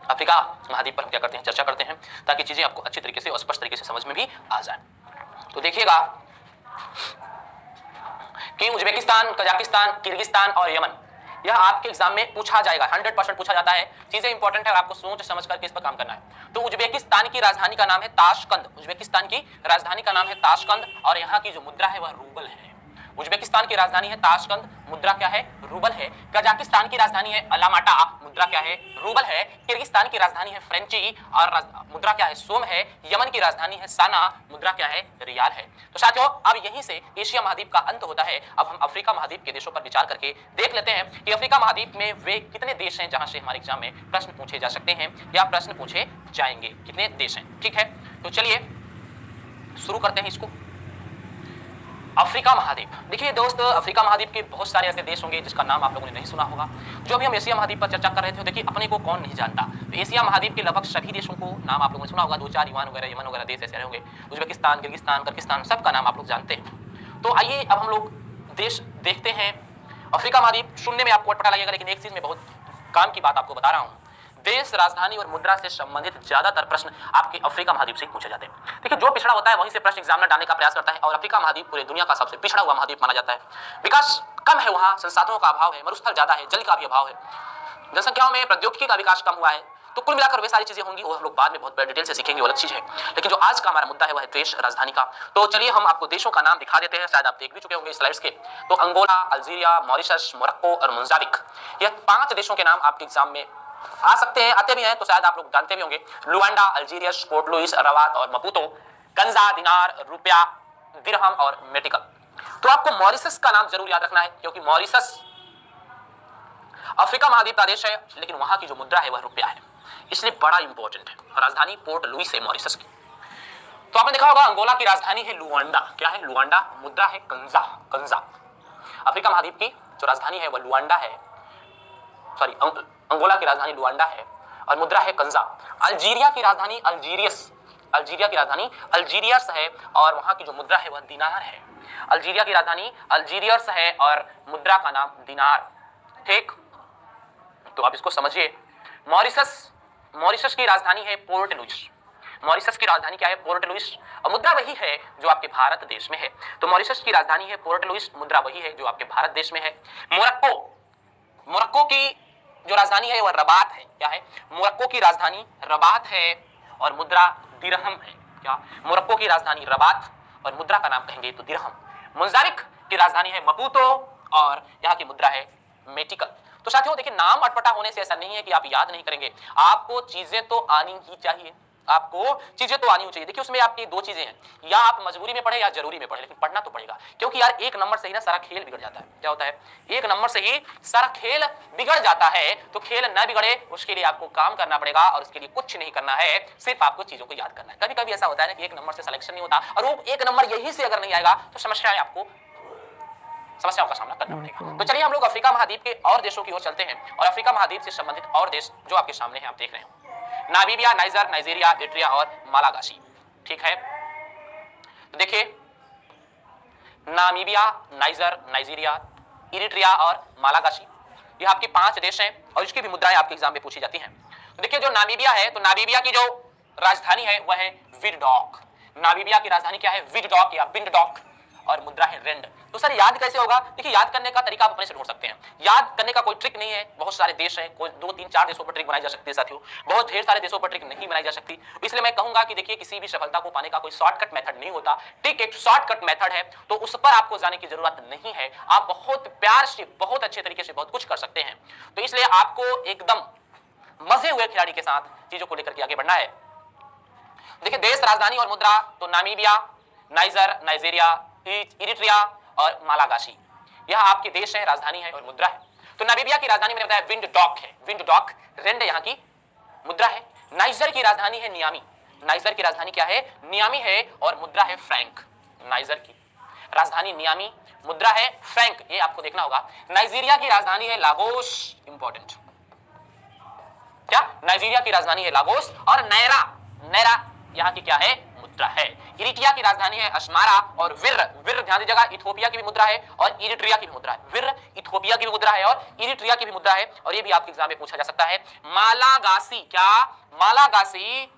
अफ्रीका महाद्वीप पर हम क्या करते हैं, चर्चा करते हैं, ताकि चीजें आपको अच्छी तरीके से और स्पष्ट तरीके से समझ में भी आ जाए। तो देखिएगा कि उज्बेकिस्तान, कजाकिस्तान, किर्गिस्तान और यमन, यह आपके एग्जाम में पूछा जाएगा, 100% पूछा जाता है। चीजें इंपॉर्टेंट है और आपको सोच समझ करके इस पर काम करना है। तो उज्बेकिस्तान की राजधानी का नाम है ताशकंद, उज्बेकिस्तान की राजधानी का नाम है ताशकंद और यहाँ की जो मुद्रा है वह रूबल है। उज्बेकिस्तान की राजधानी है ताशकंद, मुद्रा क्या है, रूबल है। कजाकिस्तान की राजधानी है अलामाटा, मुद्रा क्या है, रूबल है। किर्गिस्तान की राजधानी है फ्रेंची और मुद्रा क्या है, सोम है। यमन की राजधानी है साना, मुद्रा क्या है, रियाल है। तो साथियों अब यहीं से एशिया महाद्वीप का अंत होता है। अब हम अफ्रीका महाद्वीप के देशों पर विचार करके देख लेते हैं कि अफ्रीका महाद्वीप में वे कितने देश हैं जहां से हमारे एग्जाम में प्रश्न पूछे जा सकते हैं या प्रश्न पूछे जाएंगे, कितने देश हैं, ठीक है। तो चलिए शुरू करते हैं इसको। अफ्रीका महाद्वीप, देखिए दोस्त, अफ्रीका महाद्वीप के बहुत सारे ऐसे देश होंगे जिसका नाम आप लोगों ने नहीं सुना होगा। जो भी हम एशिया महाद्वीप पर चर्चा कर रहे थे, देखिए अपने को कौन नहीं जानता। तो एशिया महाद्वीप के लगभग सभी देशों को नाम आप लोगों ने सुना होगा, 2 4 ईरान वगैरह, यमन वगैरह देश ऐसे होंगे। उज्बेकिस्तान, किर्गिस्तान, किर्गिस्तान, सबका नाम आप लोग जानते हैं। तो आइए अब हम लोग देश देखते हैं। अफ्रीका महाद्वीप सुनने में आपको अटपटा लगेगा, लेकिन एक चीज में बहुत काम की बात आपको बता रहा हूँ। देश, राजधानी और मुद्रा से संबंधित ज्यादातर प्रश्न आपके अफ्रीका महाद्वीप से पूछे जाते हैं। देखिए जो पिछड़ा होता है वहीं से प्रश्न एग्जाम में डालने का प्रयास करता है और अफ्रीका महाद्वीप पूरे दुनिया का सबसे पिछड़ा हुआ महाद्वीप माना जाता है। विकास कम है, वहाँ संसाधनों का अभाव है, मरुस्थल ज्यादा है, जल का भी अभाव है, जनसंख्याओं में प्रौद्योगिकी का विकास कम हुआ है। तो कुल मिलाकर वे सारी चीजें होंगी, वो हम लोग बाद में बहुत डिटेल से सीखेंगे, वो अलग चीज है। लेकिन जो आज का हमारा मुद्दा है वह है देश, राजधानी का। तो चलिए हम आपको देशों का नाम दिखा देते हैं, शायद आप देख भी चुके होंगे स्लाइड्स के। तो अंगोला, अल्जीरिया, मॉरिशस, मोरक्को और मोजाम्बिक, यह 5 देशों के नाम आपके एग्जाम में आ सकते हैं, आते भी हैं, तो शायद आप लोग जानते भी होंगे। Luanda, Algiers, Port Louis, Rabat और मपूतो, गंजा, दिनार, रुपया, दिरहम और मेटिकल। तो आपको मॉरिशस का नाम जरूर याद रखना है, क्योंकि मॉरिशस अफ्रीका महाद्वीप का देश है, लेकिन वहां की जो मुद्रा है वह रुपया है, इसलिए बड़ा इंपॉर्टेंट है। राजधानी पोर्ट लुइस है मॉरिशस की। तो आपने देखा होगा अंगोला की राजधानी है लुआंडा, क्या है, लुआंडा, मुद्रा है कंजा, कंजा। अफ्रीका महाद्वीप की जो राजधानी है वह लुआंडा है, सॉरी अंगोला की राजधानी लुआंडा है और मुद्रा है कंजा। अल्जीरिया की राजधानी अल्जीरियस, अल्जीरिया की राजधानी अल्जीरियस है और वहां की जो मुद्रा है वह दिनार है। अल्जीरिया की राजधानी अल्जीरियस है और मुद्रा का नाम दिनार, ठीक। तो आप इसको समझिए। मॉरिशस मॉरिशस की राजधानी है पोर्ट लुइस। मॉरिशस की राजधानी क्या है? Port Louis. और मुद्रा वही है जो आपके भारत देश में है। तो मॉरिशस की राजधानी है पोर्ट लुइस, मुद्रा वही है जो आपके भारत देश में है। मोरक्को, मोरक्को की जो राजधानी है वह रबात है। क्या है? मोरक्को की राजधानी रबात है और मुद्रा दिरहम है। क्या? मोरक्को की राजधानी रबात और मुद्रा का नाम कहेंगे तो दिरहम। मोजाम्बिक की राजधानी है मपूतो और यहाँ की मुद्रा है मेटिकल। तो साथियों देखिए, नाम अटपटा होने से ऐसा नहीं है कि आप याद नहीं करेंगे, आपको चीजें तो आनी ही चाहिए, आपको चीजें तो आनी चाहिए। देखिए उसमें आपकी दो चीजें हैं, या आप मजबूरी में पढ़े या जरूरी में पढ़े, लेकिन पढ़ना तो पड़ेगा, क्योंकि यार एक नंबर से ही ना सारा खेल बिगड़ जाता है। क्या होता है? एक नंबर से ही सारा खेल बिगड़ जाता है। तो खेल न बिगड़े उसके लिए आपको काम करना पड़ेगा और उसके लिए कुछ नहीं करना है, सिर्फ आपको चीजों को याद करना है। कभी कभी ऐसा होता है ना कि एक नंबर से सिलेक्शन नहीं होता और वो एक नंबर यही से अगर नहीं आएगा तो समस्याओं का सामना करना पड़ेगा। तो चलिए हम लोग अफ्रीका महाद्वीप के और देशों की ओर चलते हैं और अफ्रीका महाद्वीप से संबंधित और देश जो आपके सामने हैं आप देख रहे हो, नामीबिया, नाइजर, नाइजीरिया, इरिट्रिया और मालागासी। ठीक है, तो देखिए नामीबिया, नाइजर, नाइजीरिया, इरिट्रिया और मालागासी, ये आपके 5 देश हैं और इसकी भी मुद्राएं आपके एग्जाम में पूछी जाती हैं। तो देखिए जो नामीबिया है, तो नामीबिया की जो राजधानी है वह है विंडहॉक। नामीबिया की राजधानी क्या है? विंडहॉक या विंडहॉक और मुद्रा है रेंड। तो सर याद कैसे होगा? देखिए याद करने का तरीका आप अपने से ढूंढ सकते हैं, याद करने का कोई ट्रिक नहीं है। बहुत सारे देश हैं, कोई 2 3 4 देशों पर ट्रिक बनाई जा सकती है साथियों, बहुत ढेर सारे देशों पर ट्रिक नहीं बनाई जा सकती। इसलिए मैं कहूंगा कि देखिए किसी भी सफलता को पाने का कोई शॉर्टकट मेथड नहीं होता, ट्रिक एक शॉर्टकट मेथड है, तो उस पर आपको जाने की जरूरत नहीं है। आप बहुत प्यार से, बहुत अच्छे तरीके से बहुत कुछ कर सकते हैं। तो इसलिए आपको एकदम मजे हुए खिलाड़ी के साथ चीजों को लेकर के आगे बढ़ना है। देखिए देश, राजधानी और मुद्रा, तो नामीबिया, नाइजर, नाइजीरिया, इरिट्रिया और मालागासी, यह आपके देश है, राजधानी है और मुद्रा है। तो नामीबिया की राजधानी मैंने बताया विंडहॉक है, विंडहॉक, रेंड यहाँ की मुद्रा है। नाइजर की राजधानी है नियामी, नाइजर की राजधानी क्या है? नियामी है और मुद्रा है फ्रैंक। नाइजर की राजधानी नियामी, मुद्रा है फ्रैंक, ये आपको देखना होगा। नाइजीरिया की राजधानी है लागोस, इंपॉर्टेंट। क्या? नाइजीरिया की राजधानी है लागोस और नैरा, नैरा यहाँ की क्या है? मुद्रा है। इरिट्रिया की राजधानी है अस्मारा और विर, विर ध्यान दीजिएगा, इथोपिया की भी मुद्रा है और इरिट्रिया की भी मुद्रा है। विर इथोपिया की भी मुद्रा है और इरिट्रिया की भी मुद्रा है, और ये भी आपके एग्जाम में पूछा जा सकता है। मालागासी, क्या? मालागासी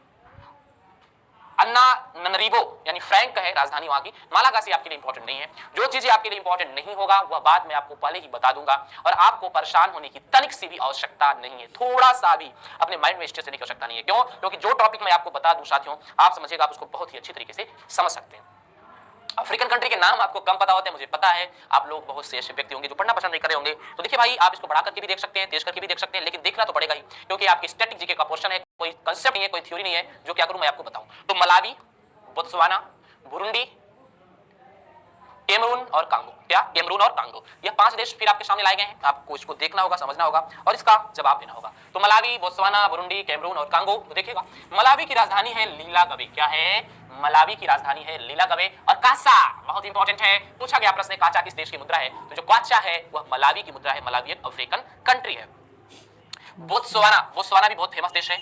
अन्ना ननरीबो यानी फ्रैंक है राजधानी वहां की। मालागासी आपके लिए इंपॉर्टेंट नहीं है। जो चीजें आपके लिए इंपॉर्टेंट नहीं होगा वह बाद में आपको पहले ही बता दूंगा, और आपको परेशान होने की तनिक सी भी आवश्यकता नहीं है, थोड़ा सा भी अपने माइंड में स्ट्रेस लेने की आवश्यकता नहीं है। क्यों? क्योंकि जो टॉपिक मैं आपको बता दूं साथियों, आप समझिएगा, आप उसको बहुत ही अच्छी तरीके से समझ सकते हैं। अफ्रीकन कंट्री के नाम आपको कम पता होते हैं, मुझे पता है। आप लोग बहुत से ऐसे व्यक्ति होंगे जो पढ़ना पसंद नहीं कर रहे होंगे, तो देखिए भाई आप इसको बढ़ा करके भी देख सकते हैं, तेज करके भी देख सकते हैं, लेकिन देखना तो पड़ेगा ही, क्योंकि आपकी स्टैटिक जीके का क्वेश्चन है, कोई कंसेप्ट नहीं है, कोई थ्योरी नहीं है। जो क्या करूं मैं आपको बताऊं, तो मलावी, बोत्सवाना, बुरुंडी, कैमरून और कांगो, क्या? कैमरून और कांगो, ये 5 देश फिर आपके सामने लाए गए हैं। आपको इसको देखना होगा, समझना होगा और इसका जवाब देना होगा। तो मलावी, बोत्सवाना, बुरुंडी, कैमरून और कांगो। तो देखिएगा मलावी की राजधानी है लीलागवे। क्या है? मलावी की राजधानी है लीलागवे। और कासा बहुत इंपॉर्टेंट है, पूछा गया प्रश्न, काचा किस देश की मुद्रा है? तो जो क्वाचा है वह मलावी की मुद्रा है, मलावी एक अफ्रीकन कंट्री है। बोत्सवाना, बोत्सवाना भी बहुत फेमस देश है।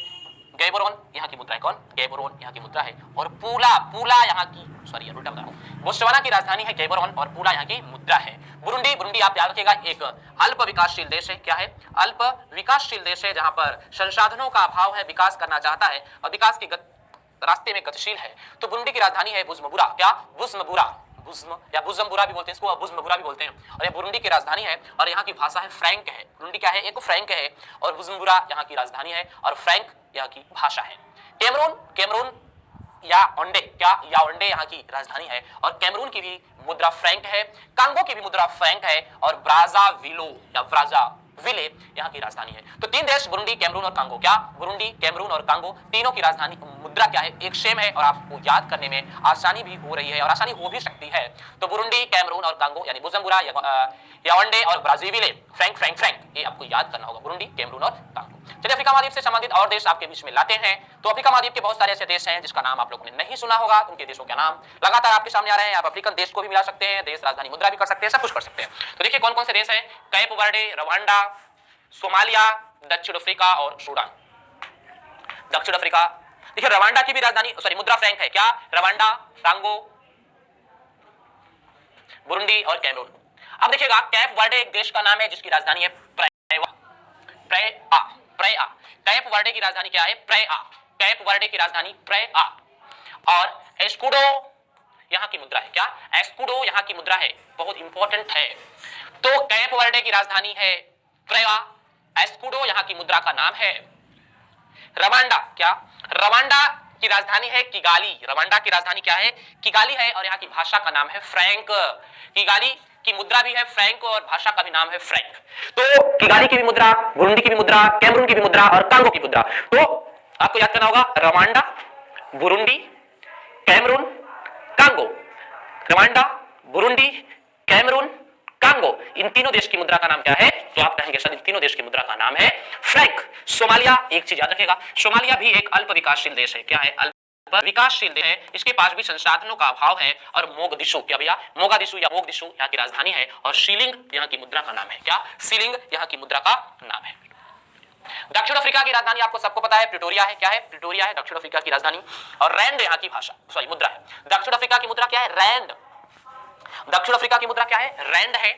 गैबोरोन यहाँ की मुद्रा है, कौन? गैबोरोन यहाँ की मुद्रा है। और पूला, पूला यहाँ की, सॉरी उल्टा बता रहा हूं, बोत्सवाना की राजधानी है गैबोरोन और पूला यहाँ की मुद्रा है। बुरुंडी, बुरुंडी आप याद रखिएगा एक अल्प विकासशील देश है। क्या है? अल्प विकासशील देश है, जहां पर संसाधनों का अभाव है, विकास करना चाहता है और विकास की रास्ते में गतिशील है। तो बुरुंडी की राजधानी है बुजुम्बुरा। क्या? बुजुम्बुरा, बुज्म या बुजुम्बुरा भी बोलते हैं इसको, बुजुम्बुरा भी बोलते हैं, और ये बुरुंडी की राजधानी है और यहाँ की भाषा है फ्रैंक है। बुरुंडी क्या है? एक फ्रैंक है और बुजुम्बुरा यहाँ की राजधानी है और फ्रैंक यहाँ की भाषा है। कैमरून, कैमरून या ओंडे, क्या? याओंडे यहाँ की राजधानी है और कैमरून की भी मुद्रा फ्रैंक है, कांगो की भी मुद्रा फ्रैंक है और ब्राज़ाविलो या ब्राज़ाविले यहाँ की राजधानी है। तो 3 देश बुरुंडी, कैमरून और कांगो। क्या? बुरुंडी, कैमरून और कांगो, तीनों की राजधानी मुद्रा क्या है? एक सेम है और आपको याद करने में आसानी भी हो रही है और आसानी हो भी सकती है। तो बुरुंडी, कैमरून और कांगो यानी बुजुम्बुरा, याओंडे और ब्राज़ाविले, फ्रैंक फ्रैंक फ्रैंक, ये आपको याद करना होगा, बुरुंडी, कैमरून और कांगो। चलिए अफ्रीका महाद्वीप से संबंधित और देश आपके बीच में लाते हैं। तो अफ्रीका महाद्वीप के बहुत सारे ऐसे देश हैं जिसका नाम आप लोगों ने नहीं सुना होगा, उनके देशों के नाम लगातार आपके सामने आ रहे हैं। आप अफ्रीकन देश को भी मिला सकते हैं, देश, राजधानी, मुद्रा भी कर सकते हैं, सब कुछ कर सकते हैं। तो देखिए कौन कौन से देश हैं? कैप वर्डे, रवांडा, सोमालिया, दक्षिण अफ्रीका और सूडान। दक्षिण अफ्रीका, देखिए रवांडा की भी राजधानी, सॉरी मुद्रा फ्रैंक है। क्या? रवांडा, कांगो, बुरुंडी और कैमरून। अब देखिएगा कैप वर्डे एक देश का नाम है जिसकी राजधानी है प्रेआ। कैप वर्डे की राजधानी क्या है? प्रेआ। कैप वर्डे की राजधानी प्रेआ। और एस्कुडो यहां की मुद्रा है। क्या? एस्कुडो यहां की मुद्रा है, बहुत इंपॉर्टेंट है। तो कैप वर्डे की राजधानी है प्रेआ, एस्कुडो यहां की मुद्रा का नाम है। रवांडा, क्या? रवांडा की राजधानी है किगाली। रवांडा की राजधानी क्या है? किगाली है और यहाँ की भाषा का नाम है फ्रैंक। किगाली की मुद्रा भी है फ्रैंक और भाषा का भी नाम है फ्रैंक। तो किगाली की भी मुद्रा, बुरुंडी की भी मुद्रा, कैमरून की भी मुद्रा और कांगो की मुद्रा। तो आपको याद करना होगा Rwanda, Burundi, Cameroon, Congo. Rwanda, Burundi, Cameroon, Congo, इन तीनों देश की मुद्रा का नाम क्या है? तो आप कहेंगे सर इन तीनों देश की मुद्रा का नाम है फ्रैंक। सोमालिया, एक चीज याद रखेगा, सोमालिया भी एक अल्प विकासशील देश है। क्या है? अल्प विकासशील देश है। इसके पास भी संसाधनों का अभाव है। और मोगदिशु, क्या भैया? मोगादिशु या मोगदिशु यहाँ की राजधानी है और शीलिंग यहाँ की मुद्रा का नाम है। क्या? शीलिंग यहाँ की मुद्रा का नाम है। दक्षिण अफ्रीका की राजधानी आपको सबको पता है प्रिटोरिया है। क्या है? प्रिटोरिया है दक्षिण अफ्रीका की राजधानी। और रैंड यहाँ की भाषा, सॉरी मुद्रा है। दक्षिण अफ्रीका की मुद्रा क्या है? रैंड। दक्षिण अफ्रीका की मुद्रा क्या है? रैंड है।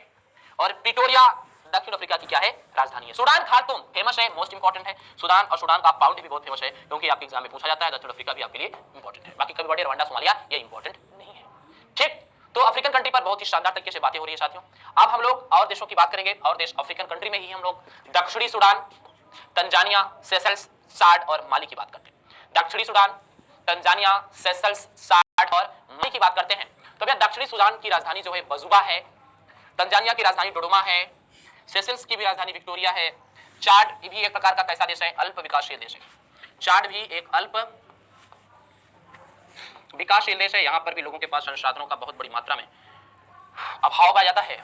और प्रिटोरिया दक्षिण अफ्रीका की क्या है? राजधानी है। सूडान खार्तूम फेमस है, मोस्ट इंपॉर्टेंट है सूडान। और सूडान का पाउंड भी बहुत फेमस है क्योंकि आपके एग्जाम में पूछा जाता है। दक्षिण अफ्रीका भी आपके लिए इंपॉर्टेंट है। बाकी कभी बड़े रवांडा, सोमालिया ये इंपॉर्टेंट नहीं है। ठीक, तो अफ्रीकन कंट्री पर बहुत ही शानदार तरीके से बातें हो रही है साथियों। अब हम लोग और देशों की बात करेंगे। और देश अफ्रीकन कंट्री में ही हम लोग दक्षिणी सूडान, तंजानिया, सेशल्स, साड और माली की बात करते हैं। दक्षिणी सूडान, तंजानिया, सेशल्स, साड और माली की बात करते हैं। तो भैया दक्षिणी सूडान की राजधानी जो है बजुबा है, तंजानिया की राजधानी डोडोमा है, सेशल्स की भी राजधानी विक्टोरिया है। चाड भी एक प्रकार का कैसा देश है? अल्प विकासशील देश है। चाड भी एक अल्प विकासशील देश है। यहां पर भी लोगों के पास संसाधनों का बहुत बड़ी मात्रा में अभाव पाया जाता है।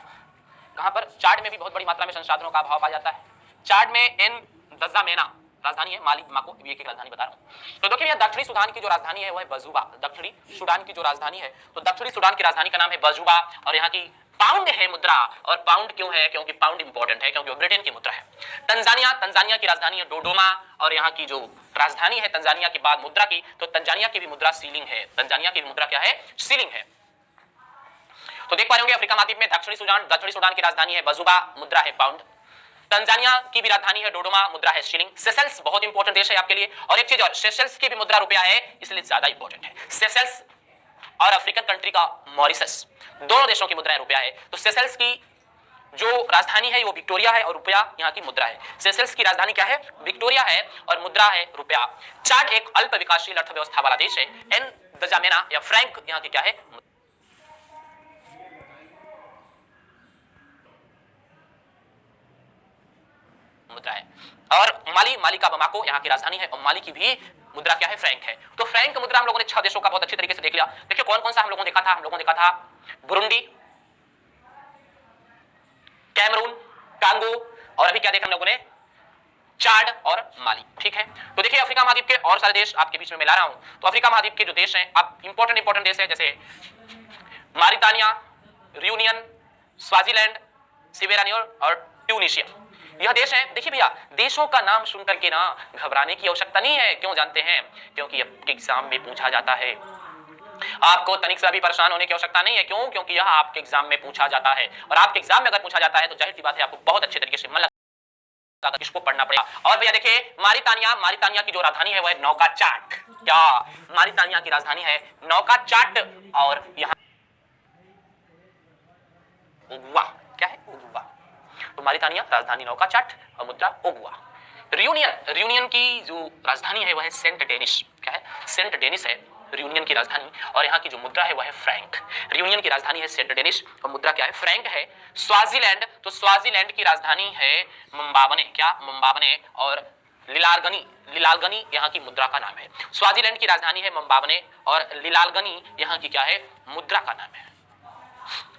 कहां पर? चाड में भी बहुत बड़ी मात्रा में संसाधनों का अभाव पाया जाता है। चाड में एन दजामेना राजधानी है, माली माको भी एक राजधानी बता रहा हूं। तो देखिए दक्षिणी सूडान की जो राजधानी है वो है बजुबा। दक्षिणी सूडान की जो राजधानी है, तो दक्षिणी सूडान की राजधानी का नाम है बजुबा। और यहाँ की पाउंड है मुद्रा। और पाउंड क्यों है? क्योंकि पाउंड इंपॉर्टेंट है, क्योंकि वो ब्रिटेन की मुद्रा है। तंजानिया, तंजानिया की राजधानी है डोडोमा। और यहाँ की जो राजधानी है तंजानिया के बाद मुद्रा की, तो तंजानिया की भी मुद्रा सीलिंग है। तंजानिया की भी मुद्रा क्या है? सीलिंग है। तो देख पा रहे होंगे अफ्रीका महाद्वीप में दक्षिणी सूडान की राजधानी है बजुबा, मुद्रा है पाउंड। तंजानिया की भी राजधानी है डोडोमा, मुद्रा है शिलिंग। सेशल्स बहुत इंपॉर्टेंट देश है आपके लिए। और एक चीज और, सेशल्स की भी मुद्रा रुपया है, इसलिए ज्यादा इंपॉर्टेंट है। सेशल्स और अफ्रीकन कंट्री का मॉरिशस, दोनों देशों की मुद्राएं रुपया है। तो सेशल्स की जो राजधानी है वो विक्टोरिया है और रुपया यहाँ की मुद्रा है। सेशल्स की राजधानी क्या है? विक्टोरिया है और मुद्रा है रुपया। चाड एक अल्प विकासशील अर्थव्यवस्था वाला देश है। एन दजामेना या फ्रैंक यहाँ की क्या है? मुद्रा है। और माली का बमाको यहाँ की राजधानी है और माली की भी मुद्रा क्या है? फ्रैंक है। तो फ्रैंक मुद्रा हम लोगों ने 6 देशों का बहुत अच्छे तरीके से देख लिया। देखिए कौन कौन सा हम लोगों ने देखा था? हम लोगों ने देखा था बुरुंडी, कैमरून, कांगो और अभी क्या देखा हम लोगों ने? चाड और माली। ठीक है, तो देखिए अफ्रीका महाद्वीप के और सारे देश आपके बीच में मिला रहा हूं। तो अफ्रीका महाद्वीप के जो देश हैं, अब इंपॉर्टेंट देश है जैसे मारितानिया, रियूनियन, स्वाजीलैंड, सिवेरानियोर और ट्यूनिशिया, यह देश है। देखिए भैया देशों का नाम सुनकर के ना घबराने की आवश्यकता नहीं है। क्यों जानते हैं? क्योंकि आपके एग्जाम में पूछा जाता है। आपको तनिक सा भी परेशान होने की आवश्यकता नहीं है। क्यों? क्योंकि यह आपके एग्जाम में पूछा जाता है। और आपके एग्जाम में अगर पूछा जाता है तो जाहिर सी बात है आपको बहुत अच्छे तरीके से मन लगा इसको पढ़ना पड़ेगा। और भैया देखिए मारितानिया की जो राजधानी है वह है नौकाचाट। क्या? मारितानिया की राजधानी है नौकाचाट। और यहाँ ओगुआ, क्या है? ओगुआ। तो मारितानिया राजधानी नौकाचाट और मुद्रा ओगुआ। रियूनियन की जो राजधानी है वह है सेंट डेनिस। क्या है? सेंट डेनिस है रियूनियन की राजधानी। और यहाँ की जो मुद्रा है वह है फ्रैंक। रियूनियन की राजधानी है सेंट डेनिस और मुद्रा क्या है? फ्रैंक है। स्वाजीलैंड, तो स्वाजीलैंड की राजधानी है मुम्बावने। क्या? मुम्बावने। और लिलालगनी यहाँ की मुद्रा का नाम है। स्वाजीलैंड की राजधानी है मुम्बावने और लिलालगनी यहाँ की क्या है? मुद्रा का नाम है।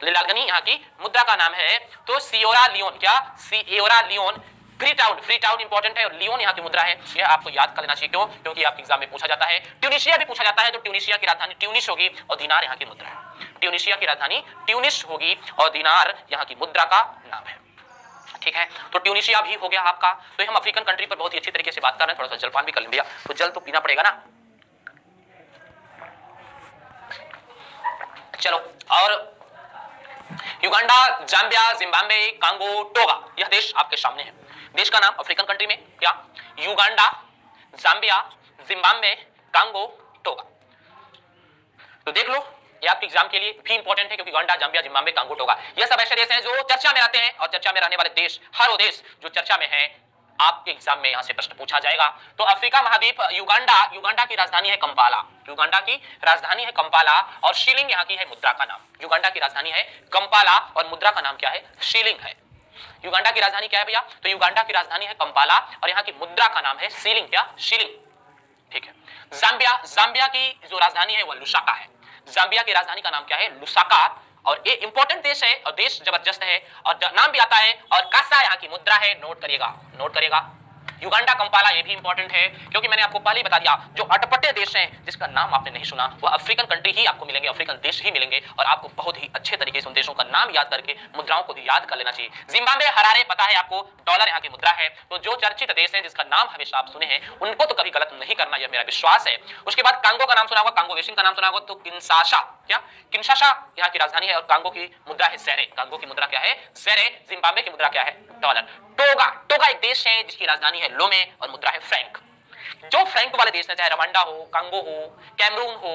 लिलालगनी यहाँ की मुद्रा का नाम है। तो सियोरा लियोन, क्या? सियोरा लियोन, फ्री टाउन इंपॉर्टेंट है और लियोन यहाँ की मुद्रा है। यह आपको याद कर लेना चाहिए। क्यों? क्योंकि आपके एग्जाम में पूछा जाता है। ट्यूनिशिया भी पूछा जाता है, तो ट्यूनिशिया की राजधानी ट्यूनिस होगी और दिनार यहाँ की मुद्रा है। ट्यूनिशिया की राजधानी ट्यूनिस होगी और दिनार यहाँ की मुद्रा का नाम है। ठीक है, तो ट्यूनिशिया भी हो गया आपका। तो हम अफ्रीकन कंट्री पर बहुत ही अच्छी तरीके से बात कर रहे हैं। थोड़ा सा जलपान भी कर लें भैया, तो जल तो पीना पड़ेगा ना। चलो, और Uganda, Zambia, Zimbabwe, Congo, toga, यह देश आपके सामने है। देश का नाम अफ्रीकन कंट्री में क्या, Uganda, Zambia, Zimbabwe, Congo, toga. तो देख लो, ये आपके एग्जाम के लिए भी इंपॉर्टेंट है क्योंकि Uganda, Zambia, Zimbabwe, Congo, toga ये सब ऐसे देश हैं जो चर्चा में रहते हैं और चर्चा में रहने वाले देश, हर वो देश जो चर्चा में है आपके एग्जाम में यहां से प्रश्न पूछा जाएगा। तो अफ्रीका महाद्वीप, युगांडा की राजधानी है कंपाला, युगांडा की राजधानी है कंपाला और शीलिंग यहां की है मुद्रा का नाम। युगांडा की राजधानी है कंपाला और मुद्रा का नाम क्या है, शीलिंग है। युगांडा की राजधानी क्या है भैया, तो युगांडा की राजधानी है कंपाला और यहां की मुद्रा का नाम है शीलिंग, क्या, शीलिंग, ठीक है। जाम्बिया की जो राजधानी है वह लुसाका है, जाम्बिया की राजधानी का नाम क्या है, लुसाका, और ये इंपॉर्टेंट देश है और देश जबरदस्त है और नाम भी आता है। और कासा यहाँ की मुद्रा है, नोट करिएगा, नोट करिएगा। युगांडा, कंपाला ये भी इंपॉर्टेंट है क्योंकि मैंने आपको पहले ही बता दिया जो अटपटे देश हैं जिसका नाम आपने नहीं सुना वो अफ्रीकन कंट्री ही आपको मिलेंगे, अफ्रीकन देश ही मिलेंगे और आपको बहुत ही अच्छे तरीके से उन देशों का नाम याद करके मुद्राओं को भी याद कर लेना चाहिए। जिम्बाब्वे, हरारे पता है आपको, डॉलर यहाँ की मुद्रा है। तो जो चर्चित देश है जिसका नाम हमेशा आप सुने हैं उनको तो कभी गलत नहीं करना, यह मेरा विश्वास है। उसके बाद कांगो का नाम सुना होगा, कांगो बेसिन का नाम सुना होगा, तो किंशासा, क्या, किंशासा यहाँ की राजधानी है और कांगो की मुद्रा है ज़ेरे, कांगो की मुद्रा क्या है, ज़ेरे। जिम्बाब्वे की मुद्रा क्या है, डॉलर। टोगा एक देश है जिसकी राजधानी है लोमे और मुद्रा है फ्रैंक। जो फ्रैंक वाले देश हैं, चाहे रवांडा हो, कांगो हो, कैमरून हो,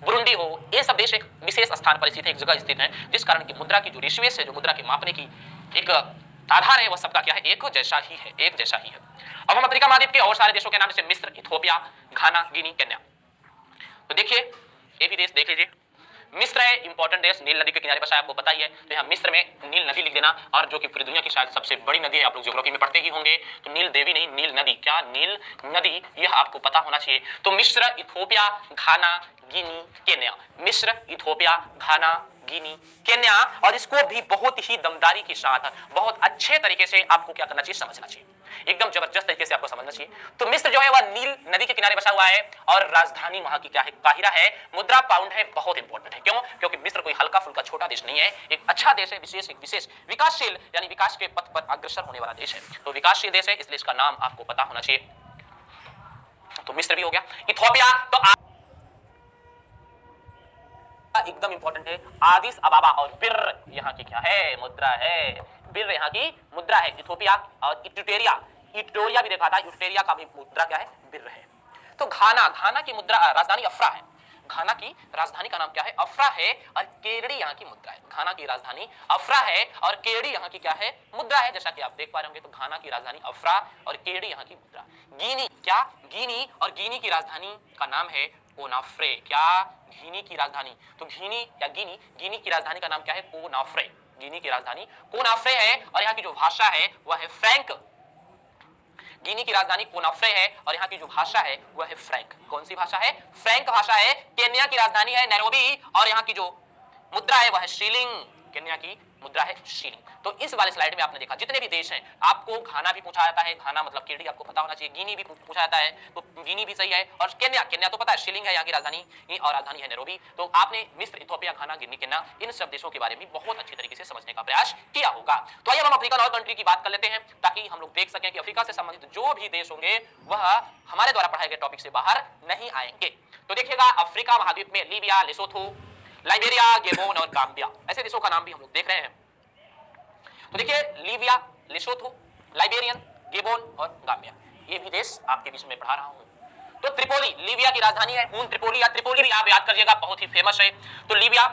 बुरुंडी हो, ये सब देश एक विशेष स्थान पर स्थित है, एक जगह स्थित है, जिस कारण की मुद्रा की जो रेशियोस है, जो मुद्रा के मापने की एक आधार है, वह सबका क्या है, एक जैसा ही है, एक जैसा ही है। अब हम अफ्रीका महाद्वीप के और सारे देशों के नाम जैसे मिस्र, इथियोपिया, घाना, गिनी, केन्या। तो देखिए ये भी देश देख लीजिए। मिस्र है इंपॉर्टेंट देश, नील नदी के किनारे बसा है, आपको पता ही है। तो यहाँ मिस्र में नील नदी लिख देना, और जो कि पूरी दुनिया की शायद सबसे बड़ी नदी है, आप लोग ज्योग्राफी में पढ़ते ही होंगे। तो नील देवी नहीं, नील नदी, क्या, नील नदी, यह आपको पता होना चाहिए। तो मिस्र, इथियोपिया, घाना, गिनी, केन्या। मिस्र, इथियोपिया, घाना, गिनी, केन्या, और इसको भी बहुत ही दमदारी के साथ बहुत अच्छे तरीके से आपको क्या करना चाहिए, समझना चाहिए, एकदम जबरदस्त तरीके से आपको समझना चाहिए। तो मिस्र जो है वह नील नदी के किनारे बसा हुआ है और राजधानी वहां की क्या है, काहिरा है। मुद्रा पाउंड है, बहुत इंपॉर्टेंट है। क्यों? क्योंकि मिस्र कोई हल्का फुल्का छोटा देश नहीं है, एक अच्छा देश है, एक विशेष विकासशील यानी विकास के पथ पर अग्रसर होने वाला देश है। तो विकासशील देश है, इसलिए इसका नाम आपको पता होना चाहिए। तो मिस्र भी हो गया। इथियोपिया तो एकदम इंपॉर्टेंट है, आदिस अबाबा और बिर यहाँ की क्या है, मुद्रा है, बिर यहाँ की मुद्रा है। इथियोपिया और इटोरिया भी देखा था, इटोरिया का भी मुद्रा क्या है, बिर है। तो घाना की मुद्रा राजधानी अफ्रा है, घाना की राजधानी का नाम क्या है, अफ्रा है, और केरड़ी यहाँ की मुद्रा है। घाना की राजधानी अफ्रा है और केरड़ी यहाँ की क्या है, मुद्रा है, जैसा कि आप देख पा रहे होंगे। तो घाना की राजधानी अफ्रा और केरड़ी यहाँ की मुद्रा। गिनी, क्या, गिनी, और गिनी की राजधानी का नाम है कोनाफ्रे, क्या, गिनी की राजधानी। तो गिनी की राजधानी का नाम क्या है, कोनाफ्रे। गिनी की राजधानी कोनाफ्रे है और यहाँ की जो भाषा है वह है फ्रैंक। गिनी की राजधानी कोनाफ्रे है और यहाँ की जो भाषा है वह है फ्रैंक। कौन सी भाषा है, फ्रैंक भाषा है। केन्या की राजधानी है नैरोबी और यहाँ की जो मुद्रा है वह है शीलिंग, केन्या की मुद्रा है शीलिंग। तो इस वाले स्लाइड में आपने देखा जितने भी देश हैं, आपको घाना भी पूछा जाता है, घाना मतलब केरड़ी आपको पता होना चाहिए, गिनी भी पूछा जाता है, तो गिनी भी सही है, और केन्या तो पता है, शीलिंग है यहाँ की राजधानी और राजधानी है नैरोबी। तो आपने मिस्र, इथियोपिया, घाना, गिनी, केन्या इन सब देशों के बारे में बहुत अच्छी तरीके से समझने का प्रयास किया होगा। तो आइए हम अफ्रीकन और कंट्री की बात कर लेते हैं ताकि हम लोग देख सकें कि अफ्रीका से संबंधित जो भी देश होंगे वह हमारे द्वारा पढ़ाए गए टॉपिक से बाहर नहीं आएंगे। तो देखिएगा अफ्रीका महाद्वीप में लीबिया, लेसोथो, लाइबेरिया, गेबोन और गाम्बिया, ऐसे देशों का नाम भी हम लोग देख रहे हैं। तो देखिए लीबिया, लेसोथो, लाइबेरियन, गेबोन और गाम्बिया, ये भी देश आपके बीच में पढ़ा रहा हूं। तो त्रिपोली, लीबिया की राजधानी है त्रिपोली, या त्रिपोली भी आप याद करिएगा, बहुत ही फेमस है। तो लीबिया,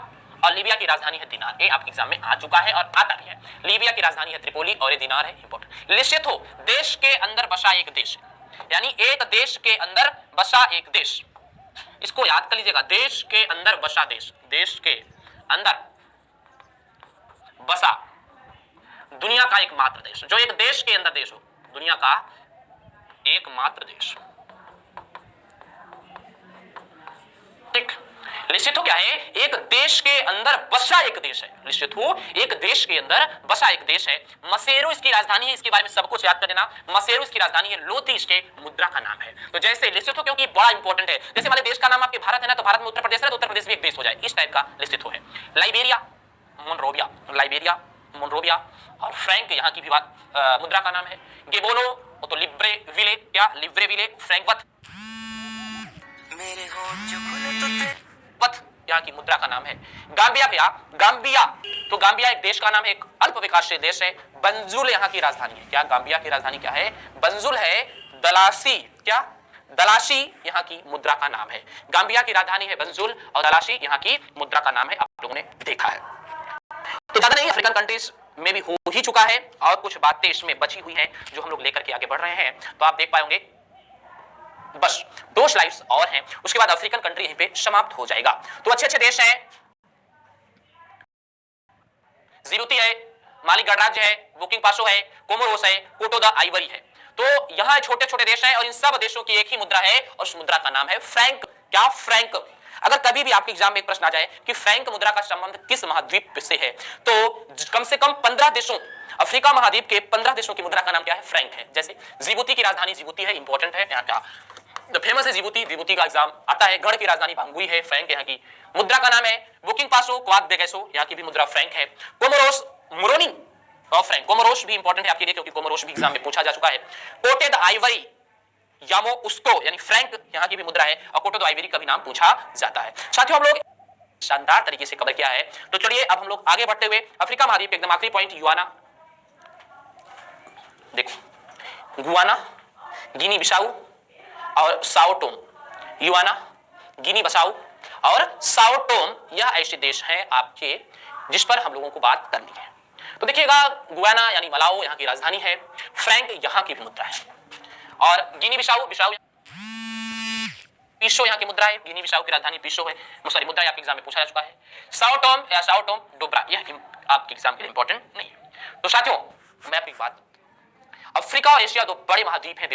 और लीबिया की राजधानी है दिनार, ये आपके एग्जाम में आ चुका है और आता भी है। लीबिया की राजधानी है त्रिपोली और ये दिनार है, इंपॉर्टेंट। लेसोथो देश के अंदर बसा एक देश, यानी एक देश के अंदर बसा एक देश, इसको याद कर लीजिएगा, देश के अंदर बसा देश, देश के अंदर बसा दुनिया का एकमात्र देश, जो एक देश के अंदर देश हो, दुनिया का एकमात्र देश, ठीक। लेसोथो क्या है, एक देश के अंदर बसा एक देश है। लेसोथो एक देश के अंदर बसा एक देश है। मसेरो इसकी राजधानी है, इसके बारे में सब कुछ याद कर लेना। मसेरो इसकी राजधानी है, लोथी इसके मुद्रा का नाम है। तो जैसे लेसोथो क्योंकि बड़ा इंपॉर्टेंट है, जैसे हमारे देश का नाम आपके भारत है ना, तो भारत में उत्तर प्रदेश है तो उत्तर प्रदेश भी एक देश हो जाए, इस टाइप का लेसोथो है। लाइबेरिया, मोनरोविया, लाइबेरिया, मोनरोविया और फ्रैंक यहाँ की भी मुद्रा का नाम है। गेबोनो तो लिब्रेविले, क्या, लिब्रेविले, फ्रैंकवत, मेरे होंठ जो खुले तो यहाँ की मुद्रा का नाम है गाम्बिया भैया, गाम्बिया। तो गाम्बिया एक देश का नाम है, एक अल्प विकासशील देश है। बंजुल यहाँ की राजधानी है। क्या गाम्बिया की राजधानी क्या है? बंजुल है। दलासी, क्या? दलाशी यहाँ की मुद्रा का नाम है। गाम्बिया की राजधानी है बंजुल और दलाशी यहाँ की मुद्रा का नाम है। आप लोगों ने देखा है। तो ज्यादा नहीं, अफ्रीकन कंट्रीज में भी हो ही चुका है और कुछ बातें इसमें बची हुई हैं जो हम लोग लेकर के आगे बढ़ रहे हैं। तो आप देख पाएंगे बस 2 स्लाइड्स और हैं, उसके बाद अफ्रीकन कंट्री यहीं पे समाप्त हो जाएगा। तो अच्छे अच्छे देश हैं, जिबूती है, माली गणराज्य है, बुर्किना फासो है, कोमोरोस है, कोटो द आइवरी है। तो यहां छोटे छोटे देश हैं और इन सब देशों की एक ही मुद्रा है और उस मुद्रा का नाम है फ्रैंक। क्या? फ्रैंक। अगर कभी भी आपके एग्जाम में एक प्रश्न आ जाए कि फ्रैंक मुद्रा का संबंध किस महाद्वीप से है, तो कम से कम 15 देशों, अफ्रीका महाद्वीप के 15 देशों की मुद्रा का नाम क्या है? फ्रैंक है। जैसे जिबूती की राजधानी जिबूती है, इंपॉर्टेंट है यहाँ का, फेमस है जिबूती, जिबूती का एग्जाम आता है। गढ़ की राजधानी बांगुई है, फ्रैंक यहाँ की मुद्रा का नाम है। बुर्किना फासो, क्वाद बेगेसो, यहाँ की भी मुद्रा फ्रैंक है। कोमोरोस, मोरोनी और फ्रैंक। कोमोरोस भी इंपॉर्टेंट है आपके लिए क्योंकि कोमोरोस भी एग्जाम में पूछा जा चुका है। कोटे द आइवरी, यामो उसको, यानी फ्रैंक यहाँ की भी मुद्रा है और कोटो द आइवरी का भी नाम पूछा जाता है। साथियों, हम लोग शानदार तरीके से कवर किया है। तो चलिए अब हम लोग आगे बढ़ते हुए अफ्रीका महाद्वीप एकदम आखिरी पॉइंट युआना, देखो गुआना, गिनी बिसाऊ और साओ टोम। युआना, गिनी बिसाऊ और साओ टोम, यह ऐसे देश हैं आपके जिस पर हम लोगों को बात करनी है। तो देखिएगा, गुआना यानी मलाओ यहाँ की राजधानी है, फ्रैंक यहाँ की भी मुद्रा है और गिनी बिसाऊ, बिसाऊ पीशो यहाँ की मुद्रा है। गिनी बिसाऊ की राजधानी पीशो है, सॉरी मुद्रा आपके एग्जाम में पूछा जा चुका है। साओ टोम या साओ टोम डोब्रा, यह आपके एग्जाम के लिए इंपॉर्टेंट नहीं है। तो साथियों, मैं अपनी बात, अफ्रीका और एशिया 2 बड़े महाद्वीप हैं।